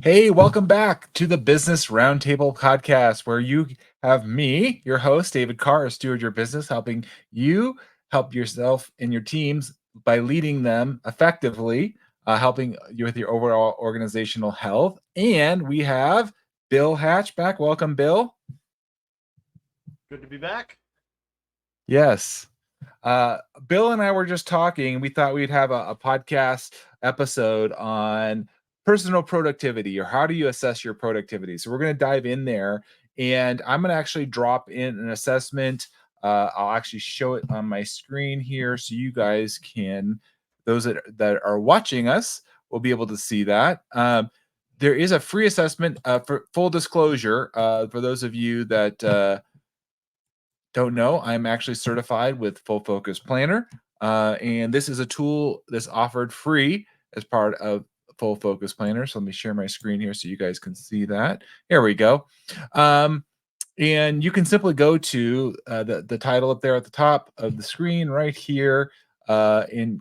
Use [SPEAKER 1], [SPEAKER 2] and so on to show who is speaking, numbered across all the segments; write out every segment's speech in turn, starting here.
[SPEAKER 1] Hey, welcome back to the Business Roundtable podcast, where you have me, your host, David Carr, steward your business, helping you help yourself and your teams by leading them effectively, helping you with your overall organizational health. And we have Bil Hatch back. Welcome, Bill.
[SPEAKER 2] Good to be back.
[SPEAKER 1] Yes. Uh, Bill and I were just talking. We thought we'd have a podcast episode on personal productivity or how do you assess your productivity. So we're going to dive in there, and I'm going to actually drop in an assessment. I'll actually show it on my screen here so you guys can, those that are watching us, will be able to see that. There is a free assessment for full disclosure for those of you that don't know, I'm actually certified with Full Focus Planner. And this is a tool that's offered free as part of Full Focus Planner. So let me share my screen here so you guys can see that. Here we go. Um, and you can simply go to the title up there at the top of the screen right here, and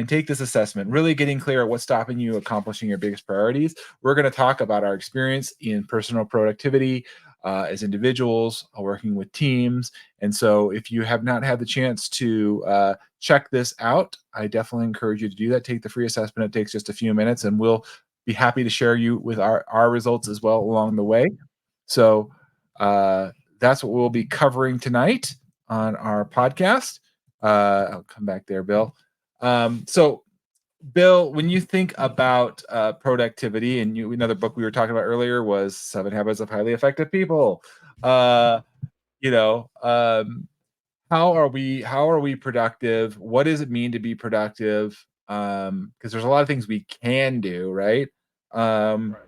[SPEAKER 1] take this assessment, really getting clear at what's stopping you accomplishing your biggest priorities. We're going to talk about our experience in personal productivity as individuals, working with teams. And so, if you have not had the chance to check this out, I definitely encourage you to do that. Take the free assessment. It takes just a few minutes, and we'll be happy to share you with our results as well along the way. So, uh, that's what we'll be covering tonight on our podcast. I'll come back there, Bill. So, Bill, when you think about productivity, and another book we were talking about earlier was Seven Habits of Highly Effective People. Uh, you know, how are we productive? What does it mean to be productive? Because there's a lot of things we can do, right? Um,
[SPEAKER 2] Right.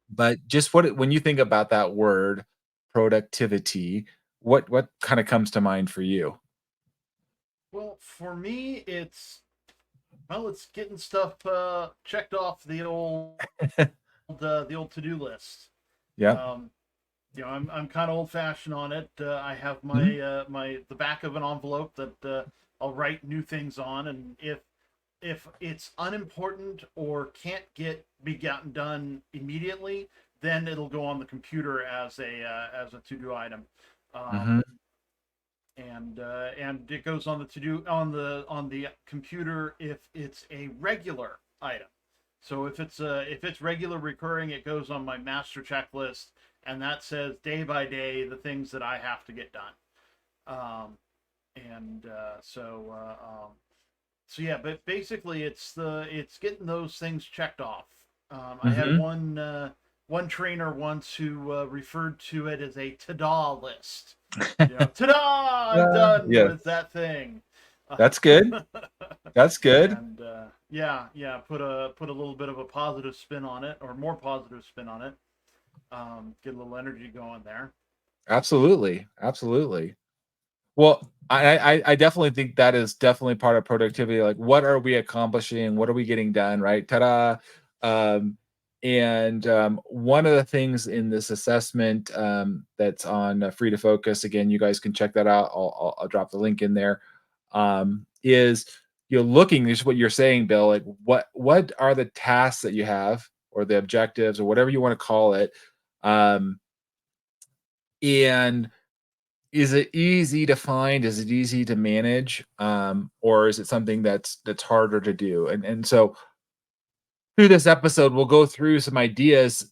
[SPEAKER 1] but just when you think about that word productivity, what kind of comes to mind for you?
[SPEAKER 2] Well, for me, it's getting stuff checked off the old to do list.
[SPEAKER 1] Yeah.
[SPEAKER 2] Um, I'm kind of old fashioned on it. I have
[SPEAKER 1] Mhm.
[SPEAKER 2] my the back of an envelope that I'll write new things on, and if it's unimportant or can't be gotten done immediately, then it'll go on the computer as a to do item. Um,
[SPEAKER 1] Mhm.
[SPEAKER 2] and it goes on the to do on the computer if it's a regular item. So if it's regular recurring, it goes on my master checklist, and that says day by day the things that I have to get done. Um, and so yeah, but basically it's getting those things checked off. I had
[SPEAKER 1] Mhm.
[SPEAKER 2] one trainer once who referred to it as a ta-da list. Ta-da! I'm done
[SPEAKER 1] Yes.
[SPEAKER 2] with that thing.
[SPEAKER 1] That's good. That's good.
[SPEAKER 2] And yeah, put a little bit of a positive spin on it, or more positive spin on it. Get a little energy going there.
[SPEAKER 1] Absolutely. Absolutely. Well, I definitely think that is definitely part of productivity. Like, what are we accomplishing? What are we getting done? Right? Ta-da! And one of the things in this assessment that's on Free to Focus, again, you guys can check that out. I'll drop the link in there. Is you're looking, just what you're saying, Bill. Like, what are the tasks that you have, or the objectives, or whatever you want to call it, um, and is it easy to find? Is it easy to manage? Or is it something that's harder to do? And so through this episode, we'll go through some ideas,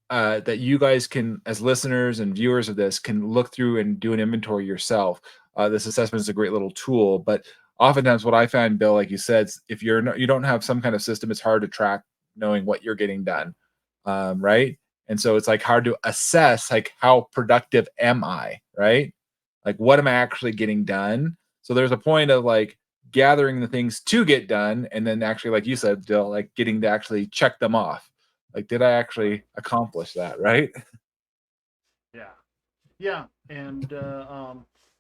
[SPEAKER 1] that you guys can, as listeners and viewers of this, can look through and do an inventory yourself. This assessment is a great little tool, but oftentimes what I find, Bill, like you said, if you don't have some kind of system, it's hard to track knowing what you're getting done, right? And so it's like hard to assess, like, how productive am I, right? Like, what am I actually getting done? So there's a point of, like, gathering the things to get done, and then actually, like you said, Dill, like, getting to actually check them off. Like, did I
[SPEAKER 2] Right.
[SPEAKER 1] actually accomplish that, right?
[SPEAKER 2] Yeah. Yeah, and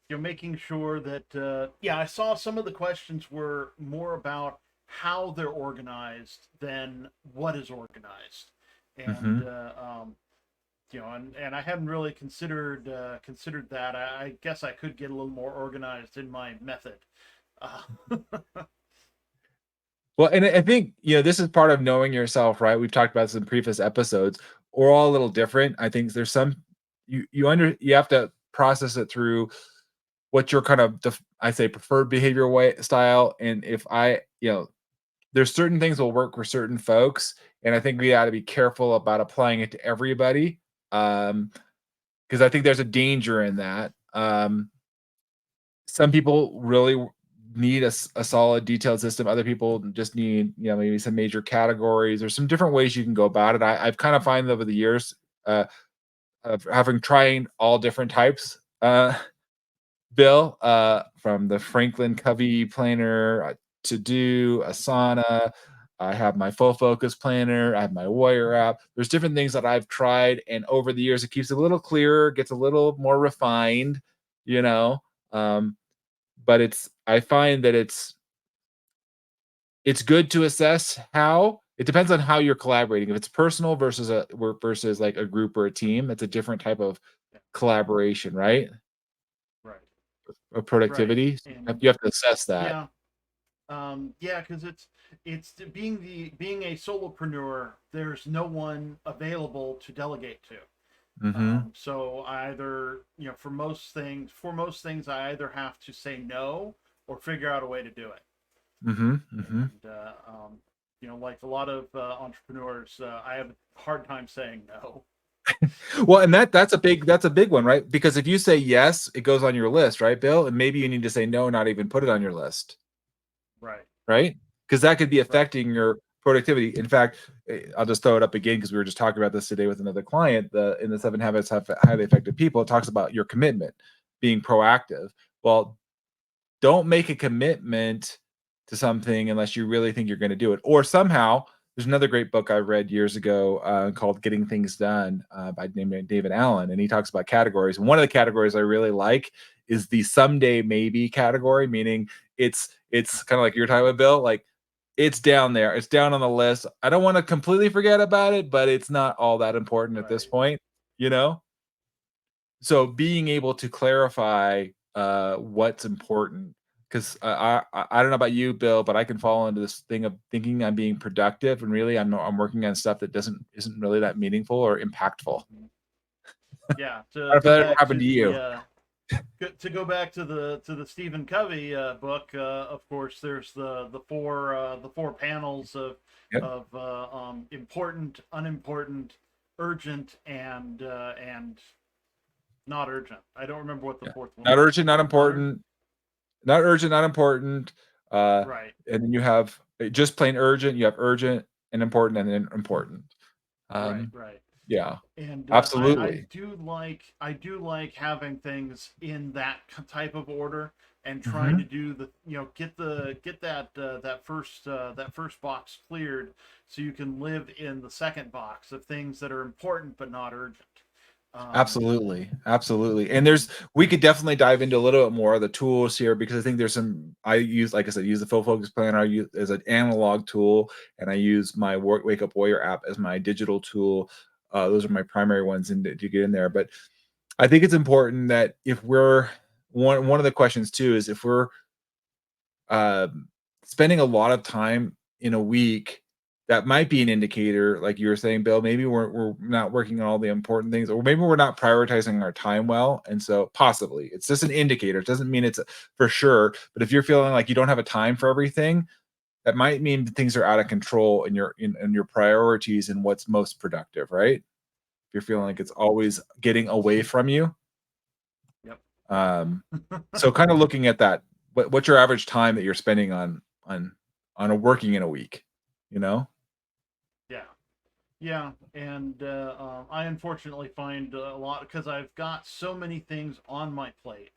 [SPEAKER 2] making sure that yeah, I saw some of the questions were more about how they're organized than what is organized, and
[SPEAKER 1] Mhm.
[SPEAKER 2] and I hadn't really considered that. I guess I could get a little more organized in my method. Uh,
[SPEAKER 1] Well, and I think, this is part of knowing yourself, right? We've talked about this in previous episodes. We're all a little different. I think there's some you have to process it through what your kind of I say preferred behavior way style. And if there's certain things will work for certain folks, and I think we got to be careful about applying it to everybody. Because I think there's a danger in that. Some people really need a solid detailed system. Other people just need, maybe some major categories. There's some different ways you can go about it. I've kind of find over the years, of having trying all different types, Bill, from the Franklin Covey planner, to do Asana. I have my full focus planner. I have my Warrior app. There's different things that I've tried, and over the years, it keeps it a little clearer, gets a little more refined, you know. Um, but I find that it's good to assess how it depends on how you're collaborating. If it's personal versus a work versus like a group or a team, it's a different type of
[SPEAKER 2] Yeah,
[SPEAKER 1] collaboration, right?
[SPEAKER 2] right,
[SPEAKER 1] Of
[SPEAKER 2] right,
[SPEAKER 1] productivity.
[SPEAKER 2] and
[SPEAKER 1] You have to assess that.
[SPEAKER 2] yeah, yeah, because being a solopreneur. There's no one available to delegate to.
[SPEAKER 1] Mhm.
[SPEAKER 2] So I either, for most things, I either have to say no or figure out a way to do it.
[SPEAKER 1] Mhm. Mhm.
[SPEAKER 2] And like a lot of entrepreneurs, I have a hard time saying no.
[SPEAKER 1] Well, and that's a big one, right? Because if you say yes, it goes on your list, right, Bill? And maybe you need to say no, not even put it on your list.
[SPEAKER 2] Right,
[SPEAKER 1] Right? Because that could be
[SPEAKER 2] right,
[SPEAKER 1] affecting your productivity. In fact, I'll just throw it up again because we were just talking about this today with another client. In the 7 Habits of Highly Effective People, it talks about your commitment, being proactive. Well, don't make a commitment to something unless you really think you're going to do it. Or somehow, there's another great book I read years ago, called Getting Things Done, by named David Allen, and he talks about categories. And one of the categories I really like is the someday maybe category, meaning it's kind of like you're talking about, Bill. Like, it's down there, it's down on the list. I don't want to completely forget about it, but it's not all that important at this
[SPEAKER 2] right.
[SPEAKER 1] point, you know. So being able to clarify, what's important, because I don't know about you, Bill, but I can fall into this thing of thinking I'm being productive, and really I'm working on stuff that isn't really that meaningful or impactful.
[SPEAKER 2] Mhm. Yeah,
[SPEAKER 1] I don't know
[SPEAKER 2] to
[SPEAKER 1] if
[SPEAKER 2] go
[SPEAKER 1] that ever
[SPEAKER 2] back
[SPEAKER 1] happened
[SPEAKER 2] to
[SPEAKER 1] to you.
[SPEAKER 2] the Stephen Covey book. Of course, there's the four panels
[SPEAKER 1] Yep.
[SPEAKER 2] of important, unimportant, urgent, and not urgent. I don't remember what the
[SPEAKER 1] Yeah.
[SPEAKER 2] fourth one
[SPEAKER 1] Not
[SPEAKER 2] was.
[SPEAKER 1] urgent, not
[SPEAKER 2] Not urgent.
[SPEAKER 1] important. Not urgent, not important. Uh,
[SPEAKER 2] Right,
[SPEAKER 1] and then you have, just plain urgent. You have urgent and important, and then important.
[SPEAKER 2] right,
[SPEAKER 1] Um,
[SPEAKER 2] right.
[SPEAKER 1] yeah,
[SPEAKER 2] And
[SPEAKER 1] absolutely.
[SPEAKER 2] I do like having things in that type of order and trying to
[SPEAKER 1] Mhm.
[SPEAKER 2] do get that first box cleared so you can live in the second box of things that are important but not urgent. Um,
[SPEAKER 1] Absolutely, absolutely. And we could definitely dive into a little bit more of the tools here, because I think there's some I use, like I said, use the full focus planner. I use as an analog tool, and I use my Wake Up Warrior app as my digital tool. Those are my primary ones, and to get in there. But I think it's important that if we're one of the questions too is if we're um, spending a lot of time in a week, that might be an indicator, like you were saying, Bill. Maybe we're not working on all the important things, or maybe we're not prioritizing our time well. And so, possibly, it's just an indicator. It doesn't mean it's for sure. But if you're feeling like you don't have a time for everything, that might mean that things are out of control in your priorities and what's most productive, right? If you're feeling like
[SPEAKER 2] right.
[SPEAKER 1] it's always getting away from you.
[SPEAKER 2] Yep.
[SPEAKER 1] Um, so kind of looking at that, what's your average time that you're spending on a working in a week, you know?
[SPEAKER 2] Yeah. Yeah, and I unfortunately find a lot because I've got so many things on my plate.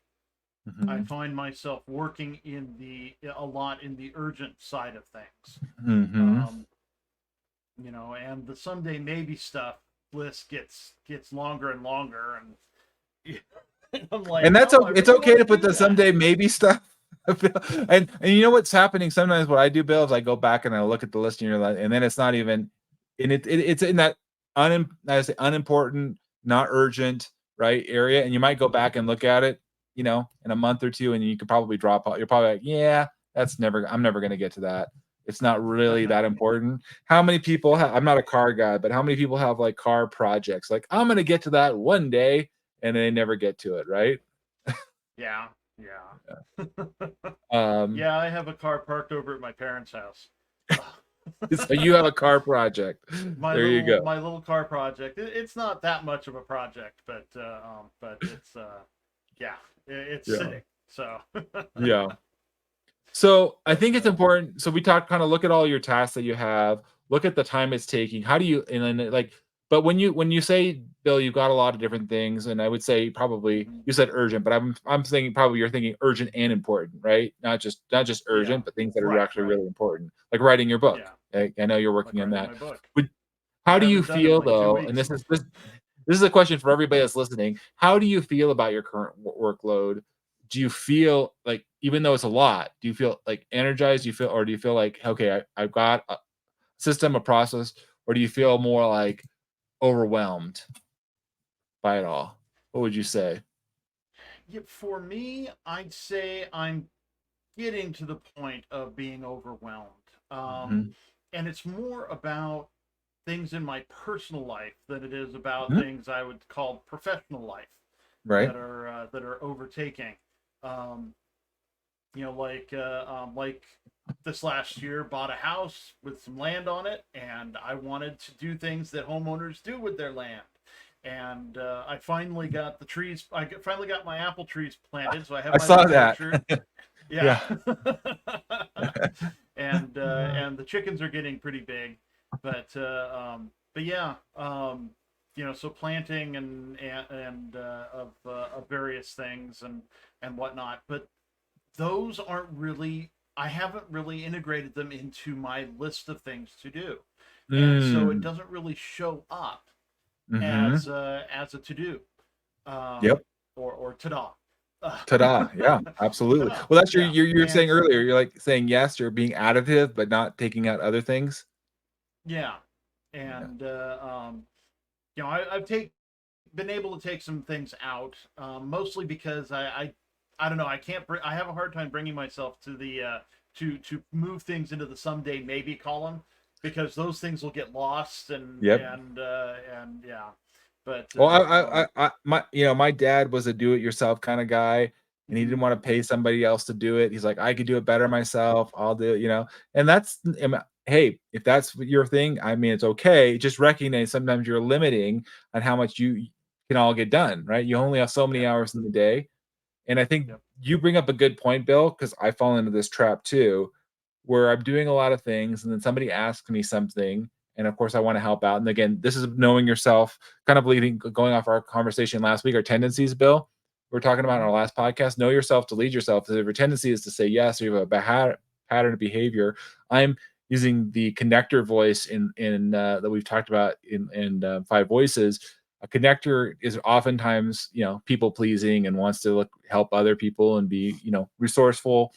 [SPEAKER 2] I
[SPEAKER 1] Mhm.
[SPEAKER 2] find myself working a lot in the urgent side of things.
[SPEAKER 1] Mhm.
[SPEAKER 2] Um, and the someday maybe stuff list gets longer and longer, and I'm
[SPEAKER 1] And
[SPEAKER 2] like, no, I
[SPEAKER 1] it's
[SPEAKER 2] really
[SPEAKER 1] okay
[SPEAKER 2] want
[SPEAKER 1] to
[SPEAKER 2] to
[SPEAKER 1] put
[SPEAKER 2] do
[SPEAKER 1] the
[SPEAKER 2] that.
[SPEAKER 1] someday maybe stuff. And you know what's happening sometimes, what I do, Bill, is I go back and I look at the list, and you're like, and then it's not even, and it's in that I say unimportant, not urgent, right, area, and you might go back and look at it, in a month or two, and you could probably drop out. You're probably like, yeah, I'm never gonna get to that. It's not really that important. How many people
[SPEAKER 2] Yeah.
[SPEAKER 1] have, I'm not a car guy, but how many people have like car projects? Like, I'm gonna get to that one day, and they never get to it, right?
[SPEAKER 2] Yeah. Yeah.
[SPEAKER 1] Um,
[SPEAKER 2] Yeah, I have a car parked over at my parents' house.
[SPEAKER 1] so you have a car project. There you go.
[SPEAKER 2] My little car project. It's not that much of a project, but it's yeah, it's
[SPEAKER 1] Yeah.
[SPEAKER 2] sitting. So
[SPEAKER 1] Yeah. So I
[SPEAKER 2] but
[SPEAKER 1] think it's important. So we talked, kind of look at all your tasks that you have, look at the time it's taking. How do you, and then like, but when you say, Bill, you've got a lot of different things, and I would say probably
[SPEAKER 2] mhm,
[SPEAKER 1] you said urgent, but I'm thinking probably you're thinking urgent and important, right? Not just
[SPEAKER 2] yeah,
[SPEAKER 1] urgent, but things that are
[SPEAKER 2] right,
[SPEAKER 1] actually
[SPEAKER 2] right,
[SPEAKER 1] really important, like writing your book.
[SPEAKER 2] yeah,
[SPEAKER 1] I know you're
[SPEAKER 2] like
[SPEAKER 1] working on
[SPEAKER 2] writing
[SPEAKER 1] that.
[SPEAKER 2] my book.
[SPEAKER 1] Would How
[SPEAKER 2] I
[SPEAKER 1] do you
[SPEAKER 2] haven't done it in
[SPEAKER 1] feel
[SPEAKER 2] like two
[SPEAKER 1] though? And
[SPEAKER 2] weeks.
[SPEAKER 1] this is a question for everybody that's listening. How do you feel about your current workload? Do you feel like, even though it's a lot, do you feel like energized? Do you feel, or do you feel like, okay, I've got a system, a process, or do you feel more like overwhelmed by it all? What would you say?
[SPEAKER 2] Yeah, for me, I'd say I'm getting to the point of being overwhelmed. Um,
[SPEAKER 1] Mhm.
[SPEAKER 2] and it's more about things in my personal life than it is about
[SPEAKER 1] Mhm.
[SPEAKER 2] things I would call professional life
[SPEAKER 1] Right.
[SPEAKER 2] that are overtaking. Um, like this last year, bought a house with some land on it, and I wanted to do things that homeowners do with their land. And I finally got the trees. Finally got my apple trees planted, so I have
[SPEAKER 1] I
[SPEAKER 2] my
[SPEAKER 1] saw
[SPEAKER 2] little
[SPEAKER 1] that.
[SPEAKER 2] orchard. Yeah.
[SPEAKER 1] Yeah.
[SPEAKER 2] And the chickens are getting pretty big, but yeah, so planting of various things and whatnot. But those aren't really. I haven't really integrated them into my list of things to do, and so it
[SPEAKER 1] Mm.
[SPEAKER 2] doesn't really show up
[SPEAKER 1] Mhm.
[SPEAKER 2] as a to do, um,
[SPEAKER 1] Yep.
[SPEAKER 2] or ta-da.
[SPEAKER 1] Ta-da. Yeah, absolutely.
[SPEAKER 2] Ta-da.
[SPEAKER 1] Well, that's your,
[SPEAKER 2] Yeah,
[SPEAKER 1] you're saying earlier, you're like saying yes, you're being additive, but not taking out other things.
[SPEAKER 2] yeah,
[SPEAKER 1] Yeah.
[SPEAKER 2] and I've been able to take some things out, mostly because I don't know, I have a hard time bringing myself to the to move things into the someday maybe column, because those things will get lost
[SPEAKER 1] Yep.
[SPEAKER 2] and yeah, but
[SPEAKER 1] Well, my dad was a do-it-yourself kind of guy, and he didn't
[SPEAKER 2] mhm,
[SPEAKER 1] want to pay somebody else to do it. He's like, I could do it better myself. I'll do it. And hey, if that's your thing, I mean, it's okay. Just recognize sometimes you're limiting on how much you can all get done, right? You only have so many
[SPEAKER 2] yep,
[SPEAKER 1] hours in the day. And I think
[SPEAKER 2] yep,
[SPEAKER 1] you bring up a good point, Bill, because I fall into this trap too, where I'm doing a lot of things and then somebody asks me something. And of course, I want to help out. And again, this is knowing yourself, kind of going off our conversation last week, our tendencies, Bill. We are talking about in
[SPEAKER 2] mhm,
[SPEAKER 1] our last podcast. Know yourself to lead yourself. If your tendency is to say yes, or you have a pattern of behavior, I'm using the connector voice in that we've talked about in Five Voices. A connector is oftentimes, people pleasing and wants to help other people and be, resourceful.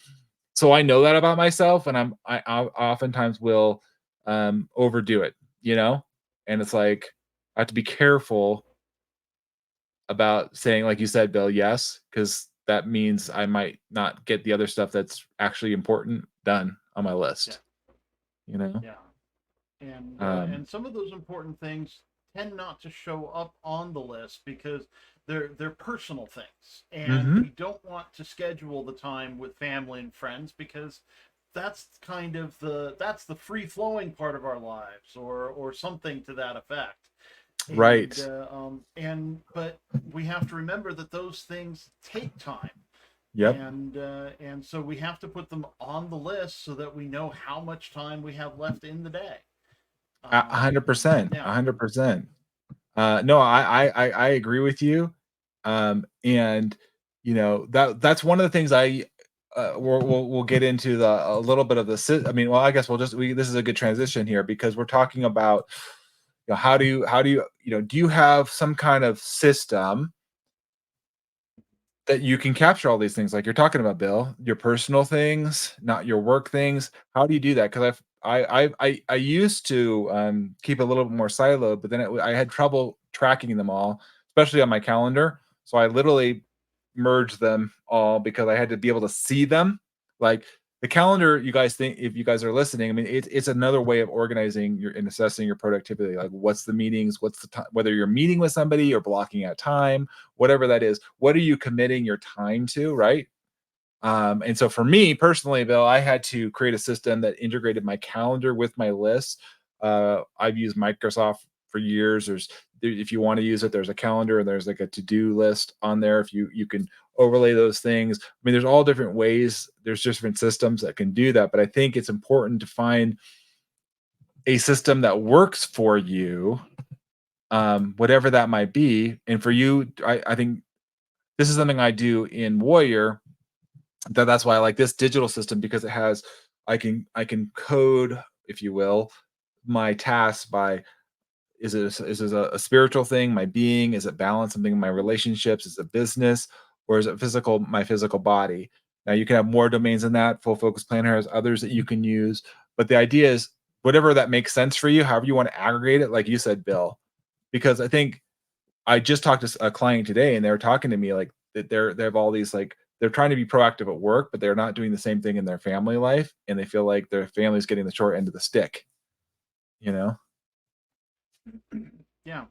[SPEAKER 1] So I know that about myself, and I oftentimes will overdo it, and it's like I have to be careful about saying, like you said, Bill, yes, because that means I might not get the other stuff that's actually important done on my
[SPEAKER 2] yeah,
[SPEAKER 1] list, you know.
[SPEAKER 2] yeah.
[SPEAKER 1] Um,
[SPEAKER 2] And some of those important things tend not to show up on the list because they're personal things, and
[SPEAKER 1] mhm.
[SPEAKER 2] we don't want to schedule the time with family and friends because that's kind of that's the free flowing part of our lives, or something to that effect.
[SPEAKER 1] Right.
[SPEAKER 2] And but we have to remember that those things take time,
[SPEAKER 1] Yep.
[SPEAKER 2] and so we have to put them on the list so that we know how much time we have left in the day.
[SPEAKER 1] A
[SPEAKER 2] um,
[SPEAKER 1] 100%.
[SPEAKER 2] yeah.
[SPEAKER 1] 100%. No, I agree with you. And that's one of the things we'll get into a little bit of I mean, well, I guess this is a good transition here because we're talking about, do you have some kind of system that you can capture all these things like you're talking about, Bill, your personal things, not your work things. How do you do that? Because I used to keep a little bit more siloed, but then I had trouble tracking them all, especially on my calendar. So I literally merged them all because I had to be able to see them. Like the calendar, you guys think, if you guys are listening, I mean, it's another way of organizing your and assessing your productivity. Like, what's the meetings? What's the time? Whether you're meeting with somebody or blocking out time, whatever that is, what are you committing your time to, right? And so for me personally, Bill, I had to create a system that integrated my calendar with my lists. I've used Microsoft for years. If you want to use it, there's a calendar and there's like a to-do list on there. If you can overlay those things. I mean, there's all different ways. There's different systems that can do that. But I think it's important to find a system that works for you, whatever that might be. And for you, I think this is something I do in Warrior. That's why I like this digital system, because it has, I can code, if you will, my tasks by, is it a spiritual thing, my being? Is it balance, something in my relationships? Is it business? Or is it physical, my physical body? Now you can have more domains than that. Full Focus Planner has others that you can use. But the idea is whatever that makes sense for you, however you want to aggregate it, like you said, Bill. Because I think I just talked to a client today, and they were talking to me like that they have all these, like, they're trying to be proactive at work, but they're not doing the same thing in their family life, and they feel like their family's getting the short end of the stick, you know?
[SPEAKER 2] Yeah,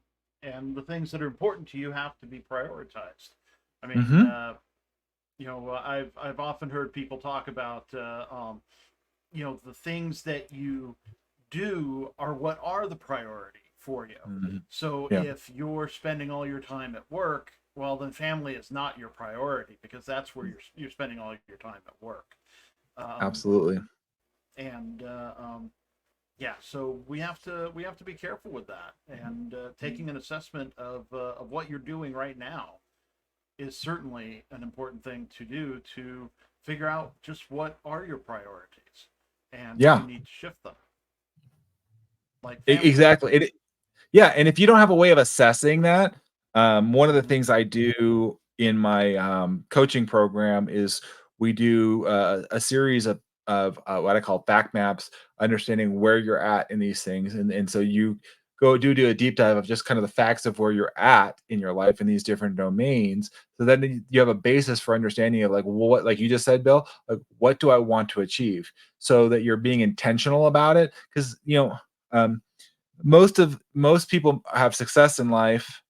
[SPEAKER 2] and the things that are important to you have to be prioritized. I mean,
[SPEAKER 1] Mhm.
[SPEAKER 2] I've often heard people talk about the things that you do are what are the priority for you.
[SPEAKER 1] Mhm.
[SPEAKER 2] So
[SPEAKER 1] Yeah,
[SPEAKER 2] if you're spending all your time at work, well, then family is not your priority because that's where you're spending all your time at work. Um,
[SPEAKER 1] absolutely.
[SPEAKER 2] and Yeah, so we have to be careful with that, and taking an assessment of what you're doing right now is certainly an important thing to do to figure out just what are your priorities, and do you
[SPEAKER 1] Yeah,
[SPEAKER 2] need to shift them, like family.
[SPEAKER 1] exactly. Yeah, and if you don't have a way of assessing that, one of the
[SPEAKER 2] Mhm.
[SPEAKER 1] things I do in my, coaching program is we do a series of what I call back maps, understanding where you're at in these things, and so you do a deep dive of just kind of the facts of where you're at in your life in these different domains, so then you have a basis for understanding of, like, what, like you just said, Bill, like, what do I want to achieve? So that you're being intentional about it, because, um most people have success in life.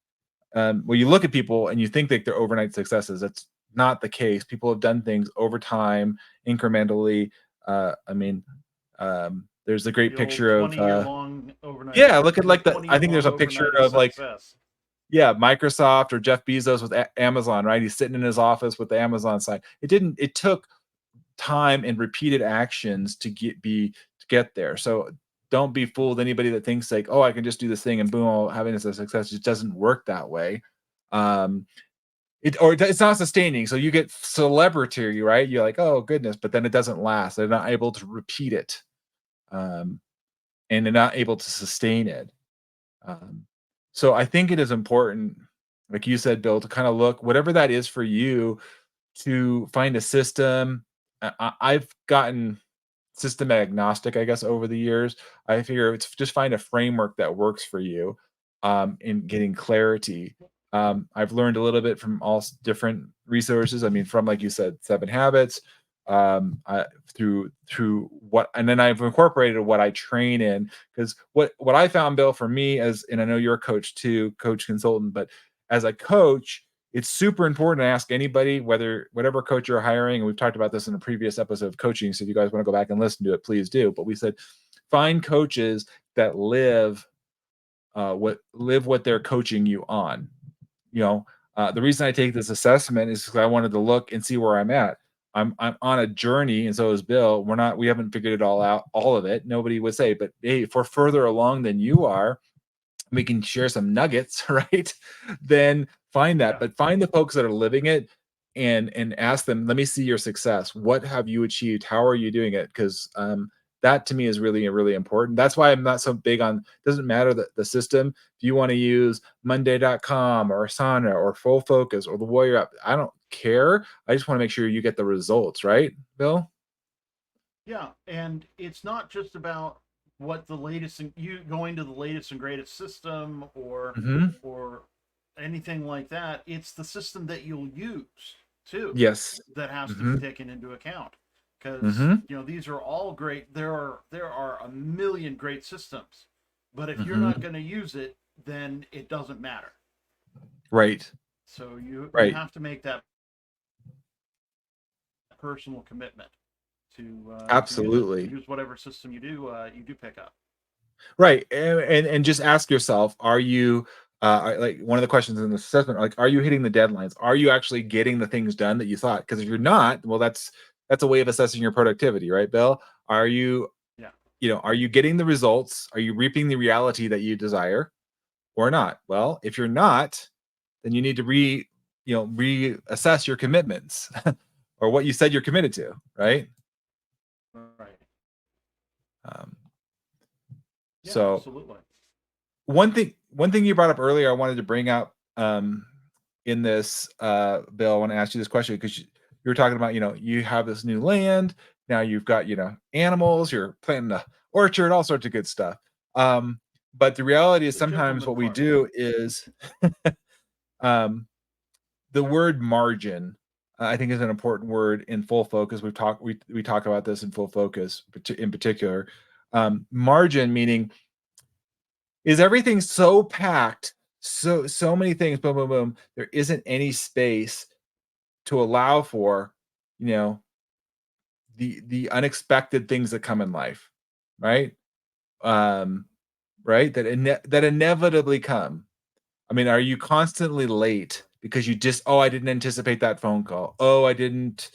[SPEAKER 1] Well, you look at people and you think that they're overnight successes. That's not the case. People have done things over time, incrementally. I mean, there's a great
[SPEAKER 2] The old
[SPEAKER 1] picture of
[SPEAKER 2] 20-year long overnight
[SPEAKER 1] yeah. Look at,
[SPEAKER 2] the
[SPEAKER 1] like, the,
[SPEAKER 2] 20
[SPEAKER 1] I
[SPEAKER 2] year
[SPEAKER 1] think there's
[SPEAKER 2] long
[SPEAKER 1] a picture
[SPEAKER 2] overnight of
[SPEAKER 1] of, like,
[SPEAKER 2] success.
[SPEAKER 1] yeah, Microsoft or Jeff Bezos with Amazon, right? He's sitting in his office with the Amazon sign. It didn't. It took time and repeated actions to get there. So don't be fooled. Anybody that thinks like, oh, I can just do this thing and boom, I'll have it as a success. It doesn't work that way. Um, it's not sustaining. So you get celebrity, right? You're like, oh goodness, but then it doesn't last. They're not able to repeat it, um, and they're not able to sustain it. Um, so I think it is important, like you said, Bill, to kind of look whatever that is for you, to find a system. I've gotten system agnostic, I guess, over the years. I figure it's just find a framework that works for you, in getting clarity. I've learned a little bit from different resources. I mean, from, like you said, Seven Habits, through what, and then I've incorporated what I train in, because what I found, Bill, for me, as, and I know you're a coach too, coach consultant, but as a coach, it's super important to ask anybody, whatever coach you're hiring, and we've talked about this in a previous episode of coaching, so if you guys want to go back and listen to it, please do. But we said find coaches that live what they're coaching you on. You know, the reason I take this assessment is because I wanted to look and see where I'm at. I'm on a journey, and so is Bill. We haven't figured it all out, all of it. Nobody would say, but hey, if we're further along than you are, we can share some nuggets, right? Then find that,
[SPEAKER 2] Yeah.
[SPEAKER 1] but find the folks that are living it, and ask them, let me see your success. What have you achieved? How are you doing it? Because that to me is really, really important. That's why I'm not so big on, doesn't matter the system. If you want to use Monday.com or Asana or Full Focus or the Warrior app, I don't care. I just want to make sure you get the results, right, Bill?
[SPEAKER 2] Yeah, and it's not just about what the latest and you going to the latest and greatest system
[SPEAKER 1] Hmm.
[SPEAKER 2] or anything like that. It's the system that you'll use too
[SPEAKER 1] Yes.
[SPEAKER 2] that has to be
[SPEAKER 1] Hmm.
[SPEAKER 2] taken into account. because
[SPEAKER 1] Mm-hmm.
[SPEAKER 2] these are all great. There are a million great systems, but if you're not
[SPEAKER 1] Mm-hmm.
[SPEAKER 2] going to use it, then it doesn't matter.
[SPEAKER 1] Right.
[SPEAKER 2] So you
[SPEAKER 1] Right.
[SPEAKER 2] have to make that personal commitment to use it, to
[SPEAKER 1] Absolutely.
[SPEAKER 2] use whatever system you do pick up.
[SPEAKER 1] Right. And just ask yourself, are you like one of the questions in the assessment, like, are you hitting the deadlines? Are you actually getting the things done that you thought? Because if you're not, well, that's a way of assessing your productivity, right, Bill? Are you,
[SPEAKER 2] Yeah.
[SPEAKER 1] are you getting the results? Are you reaping the reality that you desire or not? Well, if you're not, then you need to reassess your commitments or what you said you're committed to, right?
[SPEAKER 2] Right.
[SPEAKER 1] Um,
[SPEAKER 2] Yeah,
[SPEAKER 1] so
[SPEAKER 2] absolutely.
[SPEAKER 1] one thing you brought up earlier, I wanted to bring up in this Bill. I want to ask you this question because you were talking about, you have this new land. Now you've got, animals, you're planting a orchard, all sorts of good stuff. But the reality is
[SPEAKER 2] The
[SPEAKER 1] sometimes
[SPEAKER 2] gentleman
[SPEAKER 1] what we
[SPEAKER 2] farmer.
[SPEAKER 1] do is um the word margin, I think, is an important word in full focus. We talk about this in full focus in particular. Margin meaning, is everything so packed, so many things, boom, boom, boom, there isn't any space to allow for, you know, the unexpected things that come in life, right? Um, right? That inevitably come. I mean, are you constantly late because you just, oh, I didn't anticipate that phone call. Oh, I didn't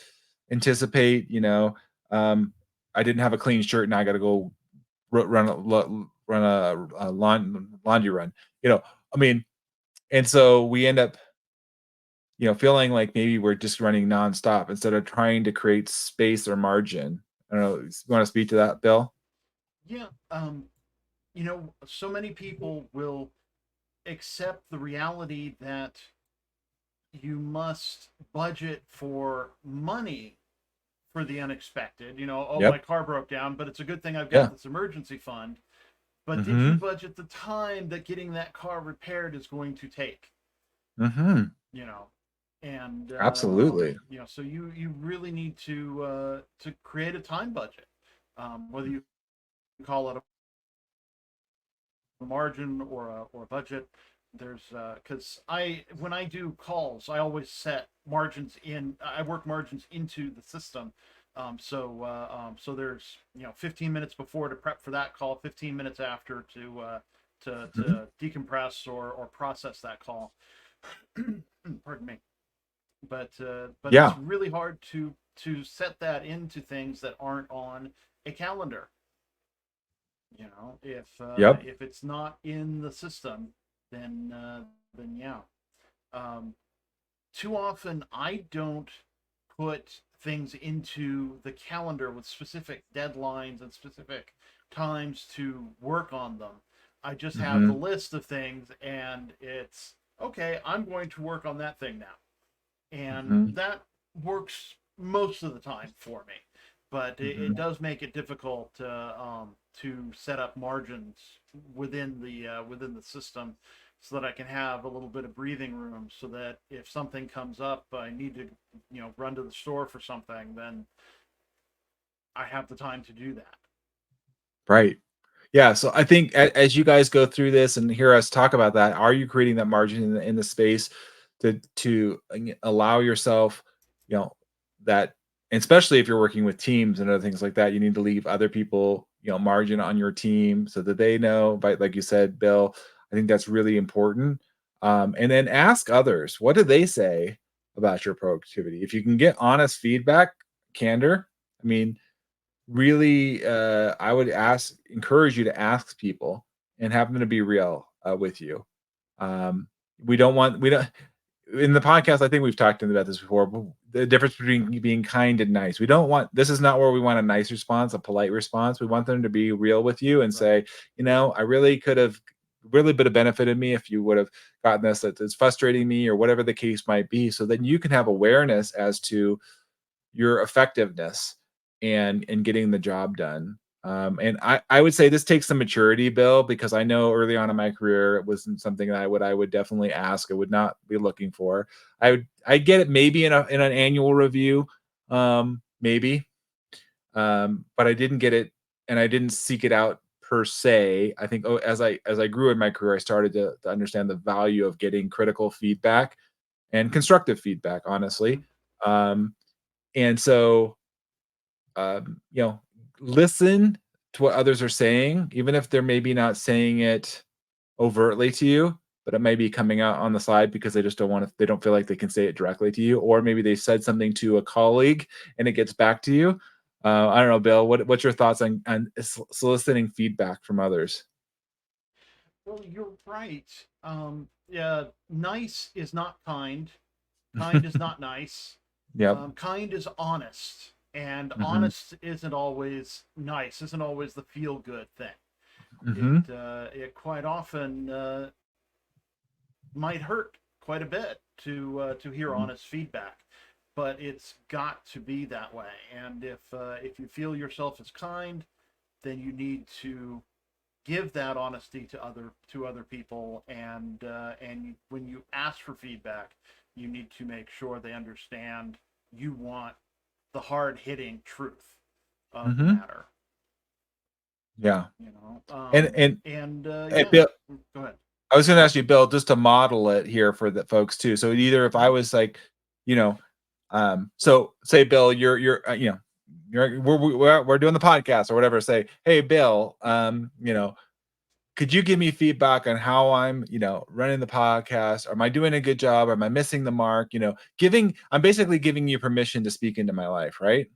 [SPEAKER 1] anticipate, I didn't have a clean shirt and I got to go run a laundry run. I mean, and so we end up, feeling like maybe we're just running nonstop instead of trying to create space or margin. I don't know. You want to speak to that, Bill?
[SPEAKER 2] Yeah. So many people will accept the reality that you must budget for money for the unexpected. Oh, my
[SPEAKER 1] Yep.
[SPEAKER 2] car broke down, but it's a good thing I've got
[SPEAKER 1] Yeah.
[SPEAKER 2] this emergency fund. But did you
[SPEAKER 1] Mm-hmm.
[SPEAKER 2] budget the time that getting that car repaired is going to take?
[SPEAKER 1] Mm-hmm.
[SPEAKER 2] You know, and
[SPEAKER 1] Absolutely.
[SPEAKER 2] so you really need to create a time budget, whether you call it a margin or a budget. There's because when I do calls, I always set margins in. I work margins into the system. So there's 15 minutes before to prep for that call, 15 minutes after to
[SPEAKER 1] Mhm.
[SPEAKER 2] decompress or process that call. Pardon me. But it's
[SPEAKER 1] Yeah.
[SPEAKER 2] really hard to set that into things that aren't on a calendar.
[SPEAKER 1] Yep.
[SPEAKER 2] If it's not in the system, then yeah. Um, Too often I don't put things into the calendar with specific deadlines and specific times to work on them. I just have the
[SPEAKER 1] Mhm.
[SPEAKER 2] list of things, and it's okay. I'm going to work on that thing now, and
[SPEAKER 1] Mhm.
[SPEAKER 2] that works most of the time for me. But it
[SPEAKER 1] Mhm.
[SPEAKER 2] does make it difficult to set up margins within the system, so that I can have a little bit of breathing room, so that if something comes up, I need to run to the store for something, then I have the time to do that.
[SPEAKER 1] Right. Yeah, so I think as you guys go through this and hear us talk about that, are you creating that margin in the space to allow yourself, you know, that, and especially if you're working with teams and other things like that, you need to leave other people, margin on your team so that they know, but like you said, Bill, I think that's really important. And then ask others, what do they say about your productivity? If you can get honest feedback, candor, I mean, really, I would encourage you to ask people and have them to be real with you. um, we don't in the podcast, I think we've talked about this before, but the difference between being kind and nice. We don't want This is not where we want a nice response, a polite response. We want them to be real with you and
[SPEAKER 2] Right.
[SPEAKER 1] say, I really could have really bit have benefited me if you would have gotten this. That it's frustrating me, or whatever the case might be, so then you can have awareness as to your effectiveness and getting the job done. And I would say this takes some maturity, Bill, because I know early on in my career it wasn't something that I would definitely ask. I would not be looking for. I get it maybe in an annual review, maybe, but I didn't get it, and I didn't seek it out per se. I think, as I grew in my career, I started to understand the value of getting critical feedback and constructive feedback, honestly.
[SPEAKER 2] Mhm.
[SPEAKER 1] Um, and so, you know, listen to what others are saying, even if they're maybe not saying it overtly to you, but it may be coming out on the side because they just don't want to, they don't feel like they can say it directly to you, or maybe they said something to a colleague and it gets back to you. I don't know, Bill, what's your thoughts on soliciting feedback from others?
[SPEAKER 2] Well, you're right. Yeah, nice is not kind. Kind is not nice.
[SPEAKER 1] Yep.
[SPEAKER 2] Kind is honest, and
[SPEAKER 1] Hmm.
[SPEAKER 2] honest isn't always nice. Isn't always the feel good thing.
[SPEAKER 1] Hmm.
[SPEAKER 2] It quite often might hurt quite a bit to hear honest feedback, but it's got to be that way. And if you feel yourself as kind, then you need to give that honesty to other people, and when you ask for feedback, you need to make sure they understand you want the hard hitting truth of the
[SPEAKER 1] Hmm.
[SPEAKER 2] matter.
[SPEAKER 1] Yeah.
[SPEAKER 2] You know,
[SPEAKER 1] And
[SPEAKER 2] and
[SPEAKER 1] hey,
[SPEAKER 2] yeah,
[SPEAKER 1] Bill,
[SPEAKER 2] go ahead.
[SPEAKER 1] I was going to ask you, Bill, just to model it here for the folks too. So either if I was like, you know, so say, Bill, you know, we're doing the podcast or whatever. Say, hey, Bill, could you give me feedback on how I'm, running the podcast? Am I doing a good job? Am I missing the mark? I'm basically giving you permission to speak into my life, right?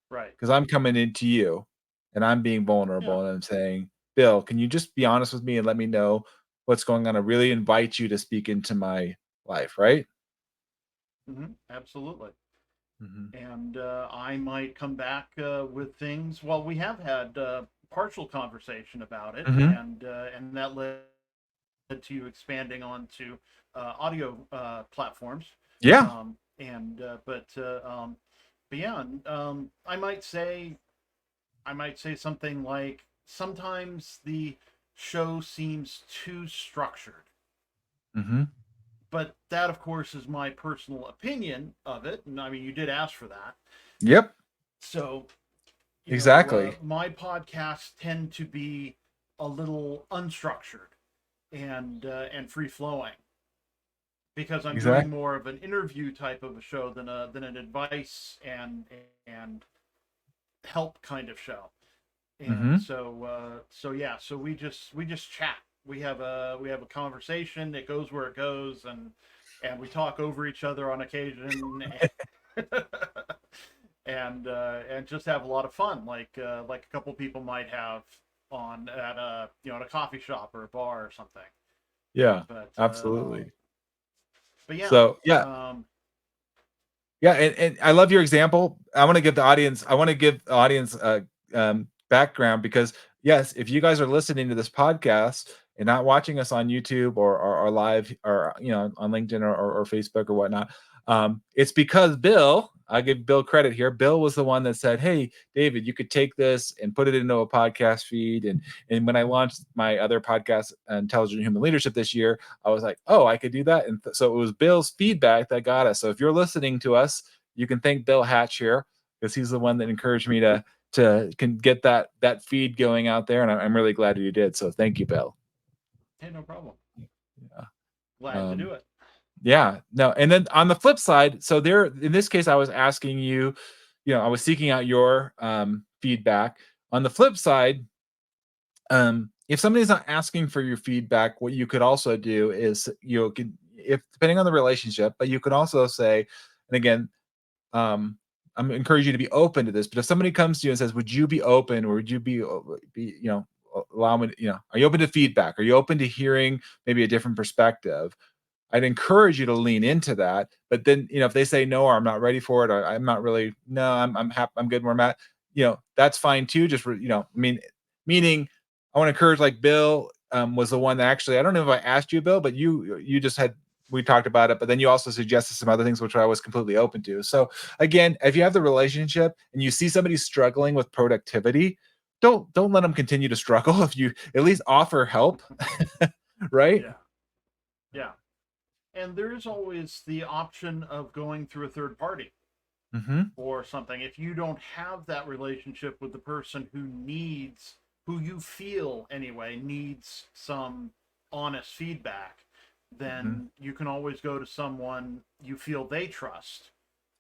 [SPEAKER 2] Right.
[SPEAKER 1] Because I'm coming into you and I'm being
[SPEAKER 2] Yeah.
[SPEAKER 1] vulnerable and I'm saying, Bill, can you just be honest with me and let me know what's going on? I really invite you to speak into my life, right?
[SPEAKER 2] Absolutely.
[SPEAKER 1] Hmm.
[SPEAKER 2] And I might come back with things. Well, we have had partial conversation about it,
[SPEAKER 1] Hmm.
[SPEAKER 2] and that led to you expanding onto audio platforms.
[SPEAKER 1] Yeah.
[SPEAKER 2] And but yeah, I might say something like sometimes the show seems too structured,
[SPEAKER 1] Hmm.
[SPEAKER 2] but that of course is my personal opinion of it, and I mean you did ask for that.
[SPEAKER 1] Yep.
[SPEAKER 2] So
[SPEAKER 1] Exactly.
[SPEAKER 2] my podcasts tend to be a little unstructured and free flowing because I'm doing
[SPEAKER 1] Exactly.
[SPEAKER 2] more of an interview type of a show than an advice and help kind of show. And
[SPEAKER 1] Hmm.
[SPEAKER 2] so yeah, so we just chat. We have a conversation. It goes where it goes, and we talk over each other on occasion. And just have a lot of fun, like a couple people might have on at a at a coffee shop or a bar or something.
[SPEAKER 1] Yeah.
[SPEAKER 2] But
[SPEAKER 1] Absolutely.
[SPEAKER 2] but yeah,
[SPEAKER 1] So yeah,
[SPEAKER 2] um,
[SPEAKER 1] yeah, and I love your example. I want to give the audience background because yes, if you guys are listening to this podcast and not watching us on YouTube or live or on LinkedIn or Facebook or whatnot, it's because Bill. I give Bill credit here. Bill was the one that said, "Hey, David, you could take this and put it into a podcast feed." And when I launched my other podcast, Intelligent Human Leadership, this year, I was like, oh, I could do that. And so it was Bill's feedback that got us. So if you're listening to us, you can thank Bill Hatch here because he's the one that encouraged me to can get that feed going out there. And I'm really glad that you did. So thank you, Bill.
[SPEAKER 2] hey, no problem.
[SPEAKER 1] Yeah.
[SPEAKER 2] Glad to
[SPEAKER 1] Um,
[SPEAKER 2] do it.
[SPEAKER 1] yeah. No. And then on the flip side, so there in this case, I was asking you, I was seeking out your feedback. On the flip side, if somebody's not asking for your feedback, what you could also do is you could, if depending on the relationship, but you could also say, and again, I'm encouraging you to be open to this. But if somebody comes to you and says, "Would you be open, or would you be allow me? Are you open to feedback? Are you open to hearing maybe a different perspective?" I'd encourage you to lean into that. But then, if they say no, or I'm not ready for it, or I'm not really, no, I'm happy, I'm good where I'm at, that's fine too. Just, meaning I want to encourage, like Bill was the one that actually, I don't know if I asked you, Bill, but you just had, we talked about it, but then you also suggested some other things, which I was completely open to. So again, if you have the relationship and you see somebody struggling with productivity, don't let them continue to struggle. If you at least offer help, right?
[SPEAKER 2] Yeah, yeah. And there is always the option of going through a third party.
[SPEAKER 1] Mm-hmm.
[SPEAKER 2] or something, if you don't have that relationship with the person who you feel anyway needs some honest feedback,
[SPEAKER 1] Mm-hmm.
[SPEAKER 2] then you can always go to someone you feel they trust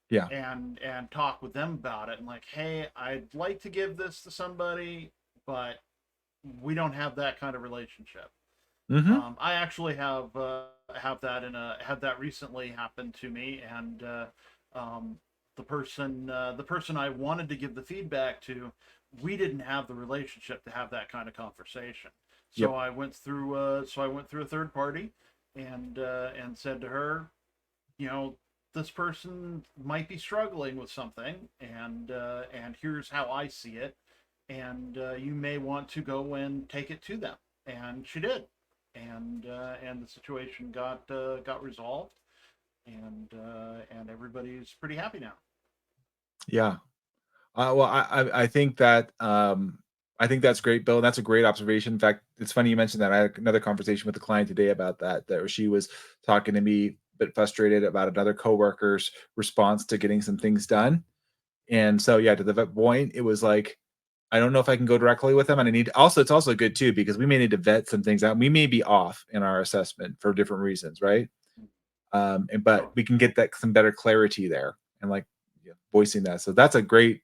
[SPEAKER 1] Yeah.
[SPEAKER 2] and talk with them about it, and like, hey, I'd like to give this to somebody, but we don't have that kind of relationship.
[SPEAKER 1] Mm-hmm.
[SPEAKER 2] I actually have that in a had that recently happen to me, and um, the person I wanted to give the feedback to, we didn't have the relationship to have that kind of conversation.
[SPEAKER 1] Yep.
[SPEAKER 2] So I went through a third party, and said to her, you know, this person might be struggling with something, and here's how I see it, and you may want to go and take it to them. And she did, and the situation got resolved, and everybody's pretty happy now.
[SPEAKER 1] Yeah. Well, I think that's great, Bill. That's a great observation. In fact, it's funny you mentioned that. I had another conversation with a client today about that. That she was talking to me a bit frustrated about another coworker's response to getting some things done. And so, yeah, to the point, it was like, I don't know if I can go directly with them, and I need also. It's also good too because we may need to vet some things out. We may be off in our assessment for different reasons, right? But
[SPEAKER 2] Sure.
[SPEAKER 1] we can get that some better clarity there and like, yeah, voicing that. So that's a great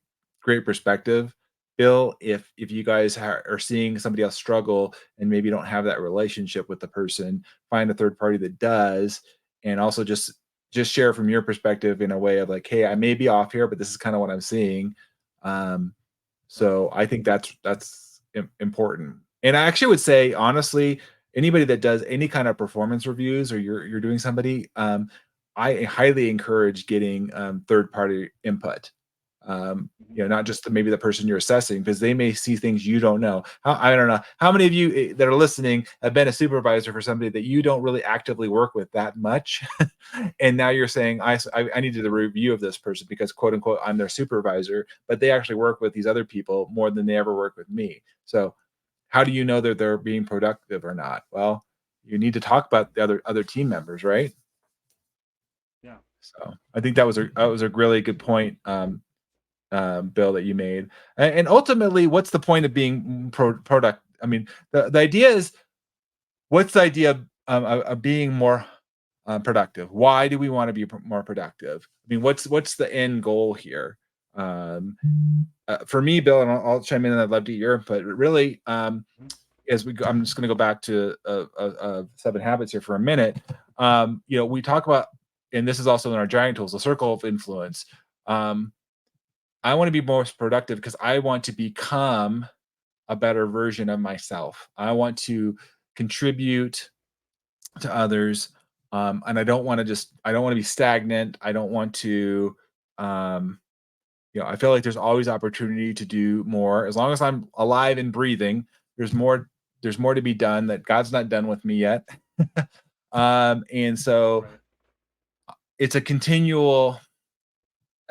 [SPEAKER 1] perspective, Bill. If you guys are seeing somebody else struggle and maybe don't have that relationship with the person, find a third party that does, and also just share from your perspective in a way of like, hey, I may be off here, but this is kind of what I'm seeing. Um,
[SPEAKER 2] Right.
[SPEAKER 1] so I think that's important. And I actually would say, honestly, anybody that does any kind of performance reviews or you're doing somebody, I highly encourage getting third party input.
[SPEAKER 2] Mm-hmm.
[SPEAKER 1] Not just maybe the person you're assessing, because they may see things you don't know. I don't know how many of you that are listening have been a supervisor for somebody that you don't really actively work with that much, and now you're saying I needed a review of this person because quote unquote I'm their supervisor, but they actually work with these other people more than they ever work with me. So how do you know that they're being productive or not? Well, you need to talk about the other team members, right?
[SPEAKER 2] Yeah.
[SPEAKER 1] So I think that was a really good point, Bill, that you made. And ultimately, what's the point of being product? I mean, the idea is, what's the idea of being more productive? Why do we want to be more productive? I mean, what's the end goal here? Um, for me, Bill, and I'll chime in, and I'd love to get your input. But really,
[SPEAKER 2] Mm-hmm.
[SPEAKER 1] I'm just going to go back to Seven Habits here for a minute. We talk about, and this is also in our giant tools, the circle of influence. Um, I want to be more productive because I want to become a better version of myself. I want to contribute to others. And I don't want to be stagnant. I don't want to, um, I feel like there's always opportunity to do more. As long as I'm alive and breathing, there's more, there's more to be done that God's not done with me yet. And so
[SPEAKER 2] Right.
[SPEAKER 1] it's a continual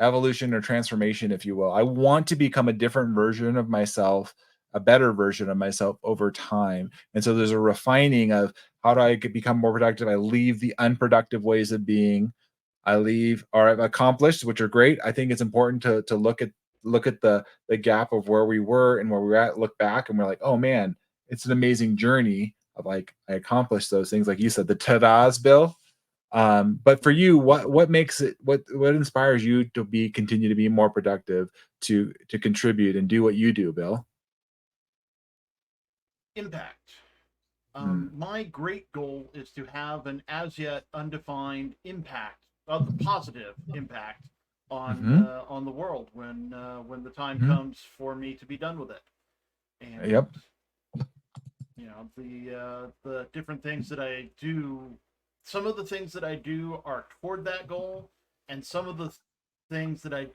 [SPEAKER 1] evolution or transformation, if you will. I want to become a different version of myself, a better version of myself over time. And so there's a refining of how do I become more productive? I leave the unproductive ways of being. I leave or I've accomplished, which are great. I think it's important to look at the gap of where we were and where we're at, look back, and we're like, oh man, it's an amazing journey of like I accomplished those things, like you said, the ta-das, Bill. But for you, what makes it what inspires you to be continue to be more productive, to contribute and do what you do, Bill?
[SPEAKER 2] Impact.
[SPEAKER 1] Mm.
[SPEAKER 2] My great goal is to have an as yet undefined impact, a positive impact
[SPEAKER 1] Mhm.
[SPEAKER 2] on the world when the time
[SPEAKER 1] Mhm.
[SPEAKER 2] comes for me to be done with it.
[SPEAKER 1] Yep.
[SPEAKER 2] And the different things that I do, some of the things that I do are toward that goal, and some of the things that I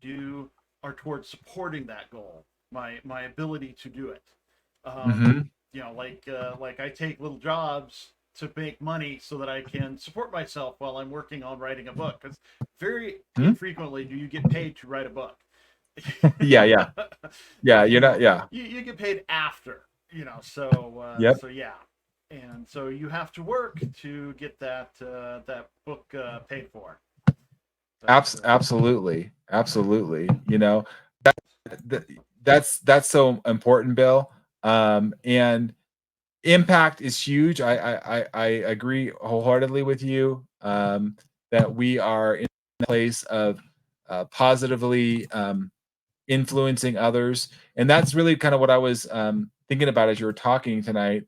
[SPEAKER 2] do are toward supporting that goal. My ability to do it.
[SPEAKER 1] Mhm.
[SPEAKER 2] Like I take little jobs to make money so that I can support myself while I'm working on writing a book. Because very
[SPEAKER 1] Mhm.
[SPEAKER 2] infrequently do you get paid to write a book.
[SPEAKER 1] Yeah, yeah. Yeah, you're not, yeah.
[SPEAKER 2] You get paid after,
[SPEAKER 1] Yep.
[SPEAKER 2] so yeah, and so you have to work to get that book paid for.
[SPEAKER 1] Absolutely, absolutely. You know, that, that's so important, Bill. And impact is huge. I agree wholeheartedly with you, that we are in a place of positively influencing others, and that's really kind of what I was thinking about as you were talking tonight.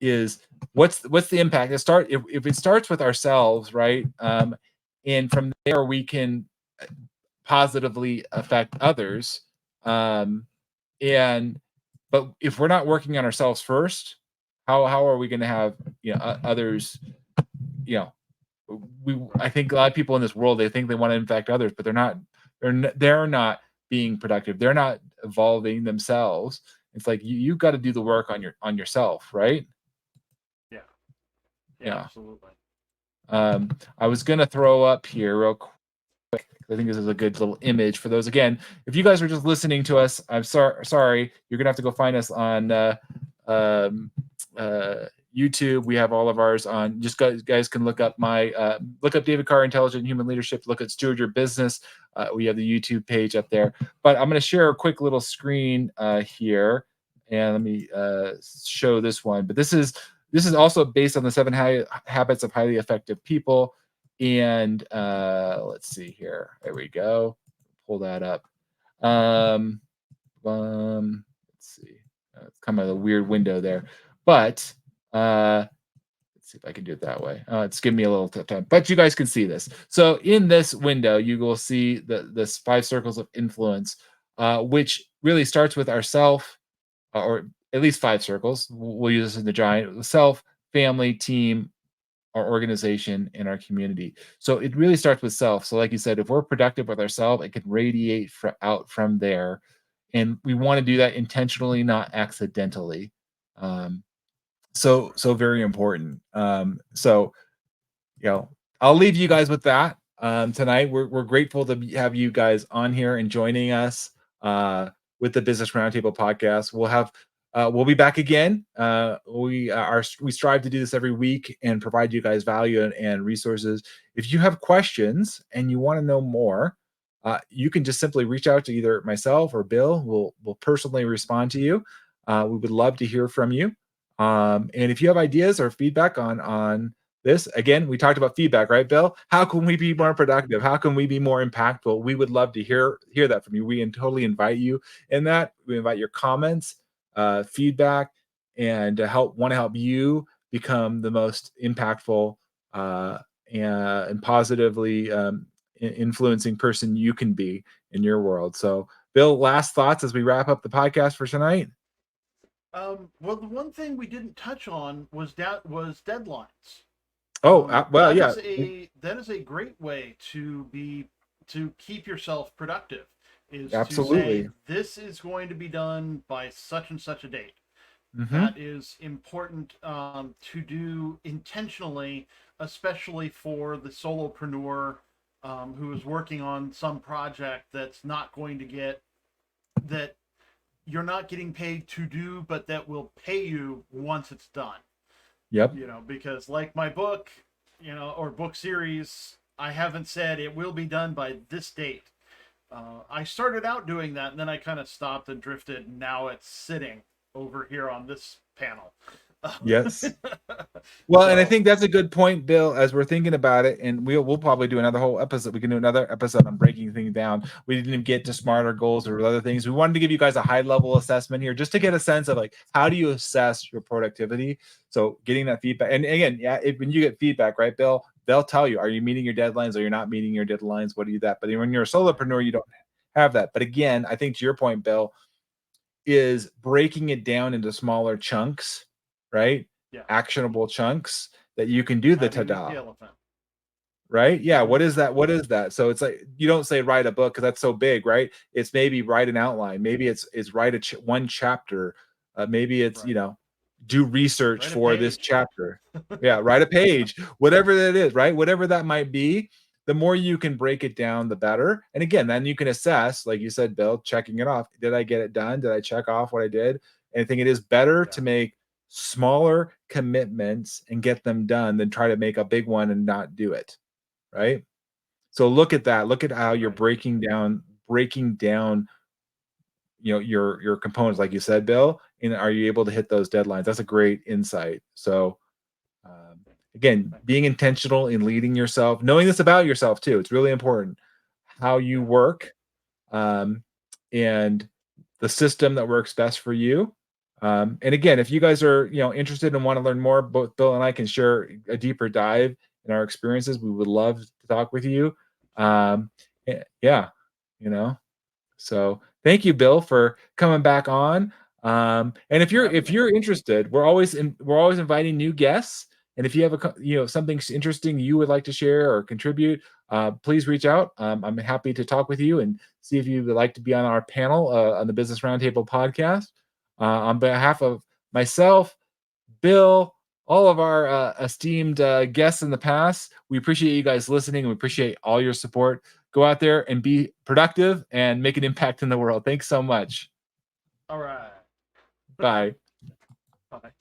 [SPEAKER 1] Is what's the impact? It start if it starts with ourselves, right? And from there we can positively affect others. Um, and but if we're not working on ourselves first, how are we going to have others? You know, I think a lot of people in this world, they think they want to infect others, but they're not being productive. They're not evolving themselves. It's like you've got to do the work on yourself, right?
[SPEAKER 2] Yeah. Yeah.
[SPEAKER 1] Yeah.
[SPEAKER 2] Absolutely.
[SPEAKER 1] I was gonna throw up here real quick. I think this is a good little image for those. Again, if you guys are just listening to us, I'm sorry. You're gonna have to go find us on um, uh, YouTube. We have all of ours on. Just guys can look up look up David Carr, Intelligent Human Leadership. Look at Steward Your Business. We have the YouTube page up there. But I'm going to share a quick little screen here, and let me show this one. But this is also based on the habits of highly effective people. And let's see here. There we go. Pull that up. Let's see. It's kind of a weird window there, but let's see if I can do it that way. It's giving me a little time, but you guys can see this. So in this window, you will see this 5 circles of influence, which really starts with ourself, or at least 5 circles. We'll use this in the giant: self, family, team, our organization, and our community. So it really starts with self. So like you said, if we're productive with ourselves, it can radiate out from there. And we want to do that intentionally, not accidentally. Um, so very important. So I'll leave you guys with that tonight. We're grateful to have you guys on here and joining us with the Business Roundtable podcast. We'll be back again. We strive to do this every week and provide you guys value and resources. If you have questions and you want to know more, you can just simply reach out to either myself or Bill. We'll personally respond to you. We would love to hear from you. And if you have ideas or feedback on this, again, we talked about feedback, right, Bill? How can we be more productive? How can we be more impactful? We would love to hear that from you. We totally invite you in that. We invite your comments, feedback, and want to help you become the most impactful and positively influencing person you can be in your world. So, Bill, last thoughts as we wrap up the podcast for tonight?
[SPEAKER 2] Well, the one thing we didn't touch on was deadlines.
[SPEAKER 1] Oh, well,
[SPEAKER 2] That
[SPEAKER 1] yeah,
[SPEAKER 2] is a great way to keep yourself productive. Is to say
[SPEAKER 1] absolutely.
[SPEAKER 2] this is going to be done by such and such a date.
[SPEAKER 1] Hmm.
[SPEAKER 2] That is important to do intentionally, especially for the solopreneur who is working on some project that's not going to get that you're not getting paid to do, but that will pay you once it's done.
[SPEAKER 1] Yep.
[SPEAKER 2] Because like my book, or book series, I haven't said it will be done by this date. I started out doing that, and then I kind of stopped and drifted. And now it's sitting over here on this panel.
[SPEAKER 1] Yes. Well, and I
[SPEAKER 2] So
[SPEAKER 1] think that's a good point, Bill, as we're thinking about it. And we'll probably do another whole episode. We can do another episode on breaking things down. We didn't even get to smarter goals or other things. We wanted to give you guys a high level assessment here just to get a sense of like, how do you assess your productivity? So getting that feedback. And again, yeah, when you get feedback, right, Bill, they'll tell you, are you meeting your deadlines? Or you're not meeting your deadlines? What do you that? But when you're a solopreneur, you don't have that. But again, I think to your point, Bill, is breaking it down into smaller chunks, right?
[SPEAKER 2] yeah,
[SPEAKER 1] Actionable chunks that you can do the
[SPEAKER 2] trying to eat the
[SPEAKER 1] ta-da,
[SPEAKER 2] elephant.
[SPEAKER 1] right? Yeah.
[SPEAKER 2] Mm-hmm.
[SPEAKER 1] What is that? What is that? So it's like you don't say write a book because that's so big, right? It's maybe write an outline. Maybe it's write one chapter. Maybe it's
[SPEAKER 2] Right.
[SPEAKER 1] do research
[SPEAKER 2] Write a
[SPEAKER 1] for this
[SPEAKER 2] page.
[SPEAKER 1] chapter. Yeah, write a page, whatever that is, right? Whatever that might be. The more you can break it down, the better. And again, then you can assess, like you said, Bill, checking it off. Did I get it done? Did I check off what I did? And I think it is better
[SPEAKER 2] Yeah.
[SPEAKER 1] to make smaller commitments and get them done than try to make a big one and not do it. Right. So look at that. Look at how you're
[SPEAKER 2] Right.
[SPEAKER 1] breaking down, your components, like you said, Bill. And are you able to hit those deadlines? That's a great insight. So again,
[SPEAKER 2] Thanks.
[SPEAKER 1] being intentional in leading yourself, knowing this about yourself too. It's really important how you
[SPEAKER 2] Yeah.
[SPEAKER 1] work, um, and the system that works best for you. And again, if you guys are interested and want to learn more, both Bill and I can share a deeper dive in our experiences. We would love to talk with you. Yeah, you know. So thank you, Bill, for coming back on. And if
[SPEAKER 2] For
[SPEAKER 1] you're
[SPEAKER 2] having
[SPEAKER 1] if
[SPEAKER 2] me.
[SPEAKER 1] you're interested, we're always inviting new guests. And if you have something interesting you would like to share or contribute, please reach out. I'm happy to talk with you and see if you would like to be on our panel on the Business Roundtable podcast. On behalf of myself, Bill, all of our esteemed guests in the past, we appreciate you guys listening. We appreciate all your support. Go out there and be productive and make an impact in the world. Thanks so much.
[SPEAKER 2] All right.
[SPEAKER 1] Bye.
[SPEAKER 2] Bye.